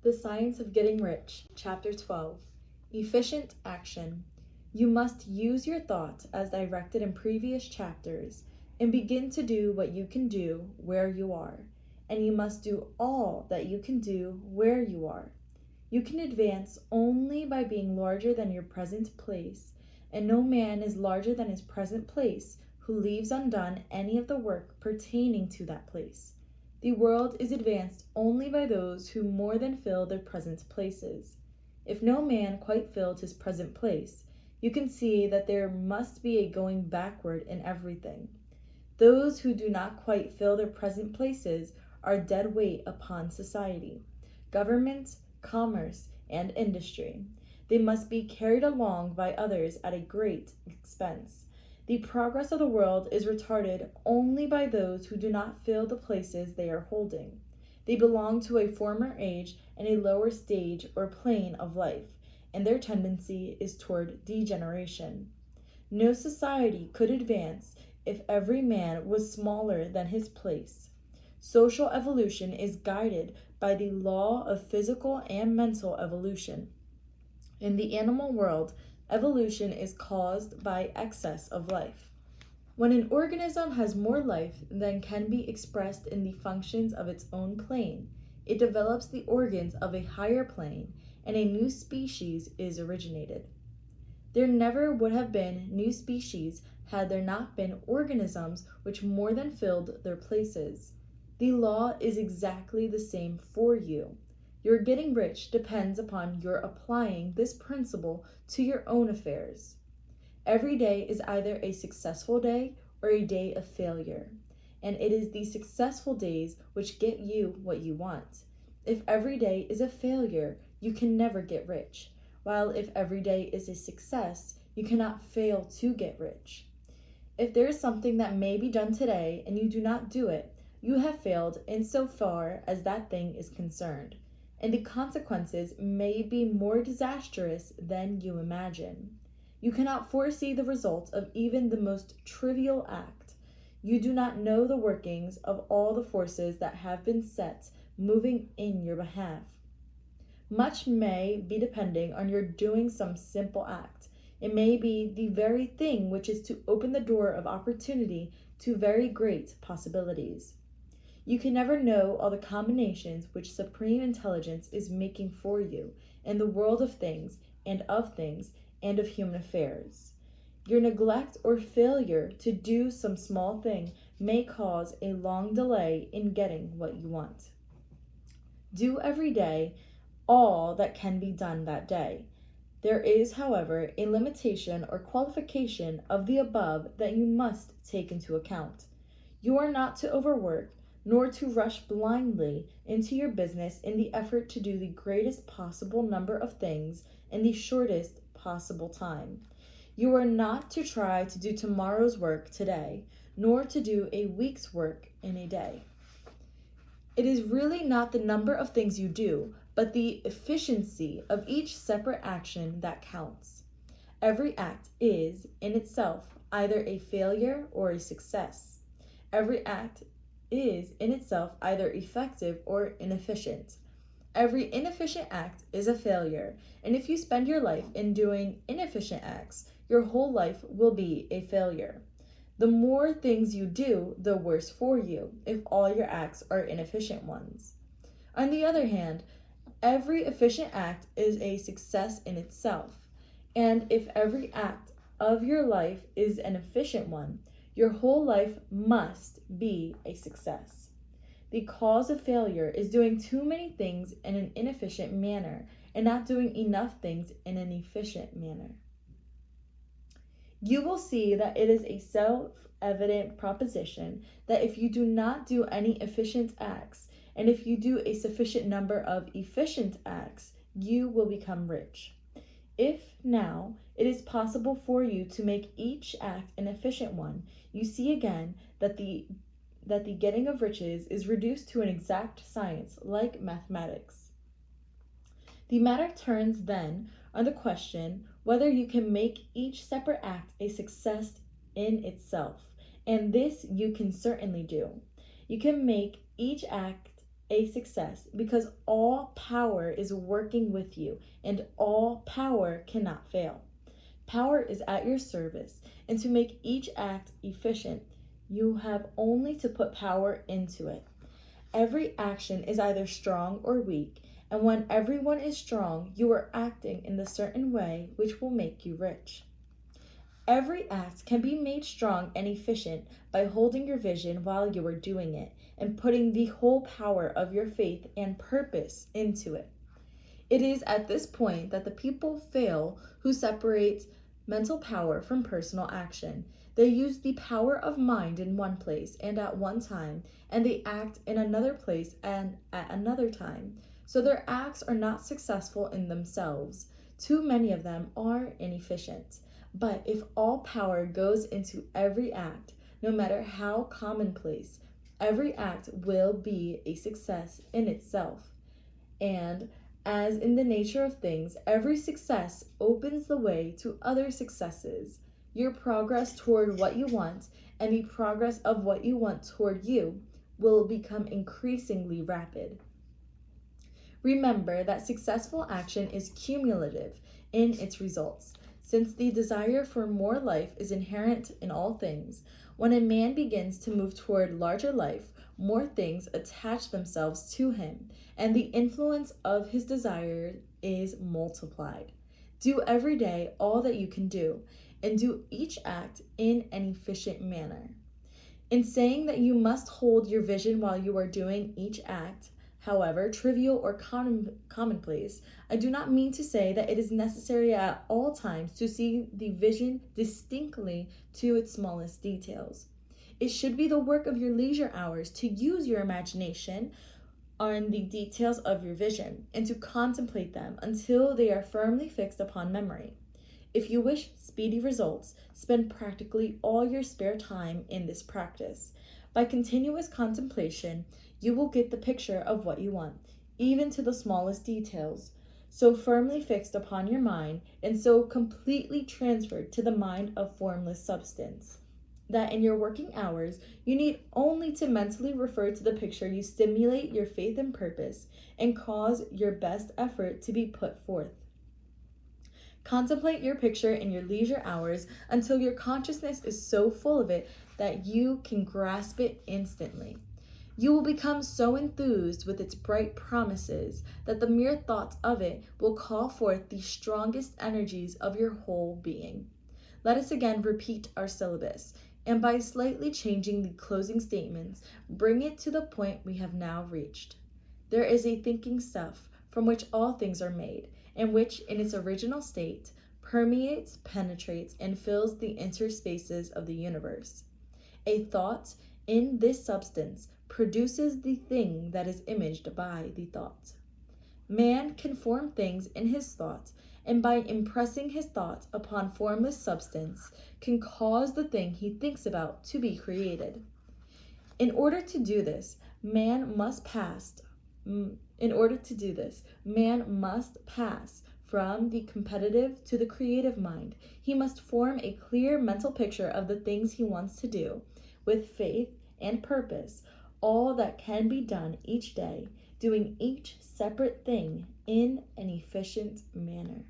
The Science of Getting Rich, Chapter 12. Efficient Action. You must use your thought as directed in previous chapters and begin to do what you can do where you are, and you must do all that you can do where you are. You can advance only by being larger than your present place, and no man is larger than his present place who leaves undone any of the work pertaining to that place. The world is advanced only by those who more than fill their present places. If no man quite filled his present place, you can see that there must be a going backward in everything. Those who do not quite fill their present places are dead weight upon society, government, commerce, and industry. They must be carried along by others at a great expense. The progress of the world is retarded only by those who do not fill the places they are holding. They belong to a former age and a lower stage or plane of life, and their tendency is toward degeneration. No society could advance if every man was smaller than his place. Social evolution is guided by the law of physical and mental evolution. In the animal world, evolution is caused by excess of life. When an organism has more life than can be expressed in the functions of its own plane, it develops the organs of a higher plane, and a new species is originated. There never would have been new species had there not been organisms which more than filled their places. The law is exactly the same for you. Your getting rich depends upon your applying this principle to your own affairs. Every day is either a successful day or a day of failure, and it is the successful days which get you what you want. If every day is a failure, you can never get rich, while if every day is a success, you cannot fail to get rich. If there is something that may be done today and you do not do it, you have failed in so far as that thing is concerned, and the consequences may be more disastrous than you imagine. You cannot foresee the result of even the most trivial act. You do not know the workings of all the forces that have been set moving in your behalf. Much may be depending on your doing some simple act. It may be the very thing which is to open the door of opportunity to very great possibilities. You can never know all the combinations which supreme intelligence is making for you in the world of things and of human affairs. Your neglect or failure to do some small thing may cause a long delay in getting what you want. Do every day all that can be done that day. There is, however, a limitation or qualification of the above that you must take into account. You are not to overwork, nor to rush blindly into your business in the effort to do the greatest possible number of things in the shortest possible time. You are not to try to do tomorrow's work today, nor to do a week's work in a day. It is really not the number of things you do, but the efficiency of each separate action that counts. Every act is, in itself, either a failure or a success. Every act is in itself either effective or inefficient. Every inefficient act is a failure, and if you spend your life in doing inefficient acts, your whole life will be a failure. The more things you do, the worse for you, if all your acts are inefficient ones. On the other hand, every efficient act is a success in itself, and if every act of your life is an efficient one, your whole life must be a success. The cause of failure is doing too many things in an inefficient manner and not doing enough things in an efficient manner. You will see that it is a self-evident proposition that if you do not do any efficient acts, and if you do a sufficient number of efficient acts, you will become rich. If now it is possible for you to make each act an efficient one, you see again that the getting of riches is reduced to an exact science like mathematics. The matter turns then on the question whether you can make each separate act a success in itself, and this you can certainly do. You can make each act a success because all power is working with you and all power cannot fail. Power is at your service, and to make each act efficient, you have only to put power into it. Every action is either strong or weak, and when everyone is strong, you are acting in the certain way which will make you rich. Every act can be made strong and efficient by holding your vision while you are doing it and putting the whole power of your faith and purpose into it. It is at this point that the people fail who separate mental power from personal action. They use the power of mind in one place and at one time, and they act in another place and at another time. So their acts are not successful in themselves. Too many of them are inefficient. But if all power goes into every act, no matter how commonplace, every act will be a success in itself. And as in the nature of things, every success opens the way to other successes. Your progress toward what you want and the progress of what you want toward you will become increasingly rapid. Remember that successful action is cumulative in its results. Since the desire for more life is inherent in all things, when a man begins to move toward larger life, more things attach themselves to him, and the influence of his desire is multiplied. Do every day all that you can do, and do each act in an efficient manner. In saying that you must hold your vision while you are doing each act, however trivial or commonplace, I do not mean to say that it is necessary at all times to see the vision distinctly to its smallest details. It should be the work of your leisure hours to use your imagination on the details of your vision and to contemplate them until they are firmly fixed upon memory. If you wish speedy results, spend practically all your spare time in this practice. By continuous contemplation, you will get the picture of what you want, even to the smallest details, so firmly fixed upon your mind and so completely transferred to the mind of formless substance, that in your working hours, you need only to mentally refer to the picture you stimulate your faith and purpose and cause your best effort to be put forth. Contemplate your picture in your leisure hours until your consciousness is so full of it that you can grasp it instantly. You will become so enthused with its bright promises that the mere thought of it will call forth the strongest energies of your whole being. Let us again repeat our syllabus, and by slightly changing the closing statements, bring it to the point we have now reached. There is a thinking stuff from which all things are made, and which, in its original state, permeates, penetrates, and fills the interspaces of the universe. A thought in this substance produces the thing that is imaged by the thought. Man can form things in his thought, and by impressing his thought upon formless substance, can cause the thing he thinks about to be created. In order to do this, man must pass from the competitive to the creative mind. He must form a clear mental picture of the things he wants to do, with faith and purpose, all that can be done each day, doing each separate thing in an efficient manner.